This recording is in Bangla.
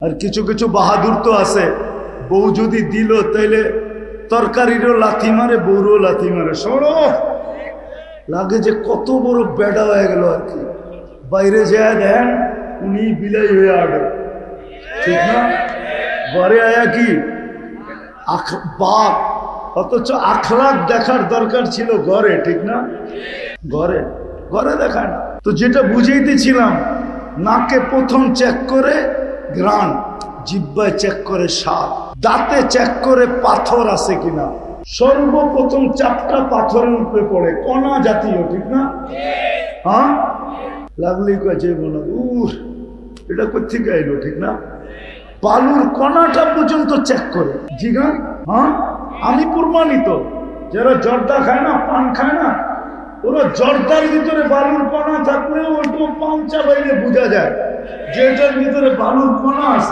আর কিছু কিছু বাহাদুর তো আছে, বউ যদি দিল তাইলে তরকারিরও লাথি মারে, বউরও লাথি মারে। সরো, লাগে যে কত বড় বেড়া হয়ে গেল আর কি। বাইরে যায় দেন উনি বিলাই হয়ে আগে, ঠিক না? ঘরে আয়া কি বাপ, অথচ আখলাক দেখার দরকার ছিল ঘরে, ঠিক না? ঘরে ঘরে দেখায় না। তো যেটা বুঝাইতেছিলাম, নাকে প্রথম চেক করে ঘ্রাণ, জিহ্বায় চেক করে স্বাদ, দাঁতে চেক করে পাথর আছে কিনা। সর্বপ্রথম চাপটা পাথরের উপরে পড়ে, কণা জাতীয়, ঠিক না? হ্যাঁ, লাগলেই কাছে বলো এটা কোথেকে এলো, ঠিক না? বালুর কণাটা পর্যন্ত চেক করে। জিগা, হ্যাঁ, আমি প্রমাণিত। যারা জর্দা খায় না, পান খায় না, ওরা জর্দার ভিতরে বালুর কণা থাকলেও ওটু পাঞ্চা বাইরে বোঝা যায় যে এটার ভিতরে বালুর কণা আছে।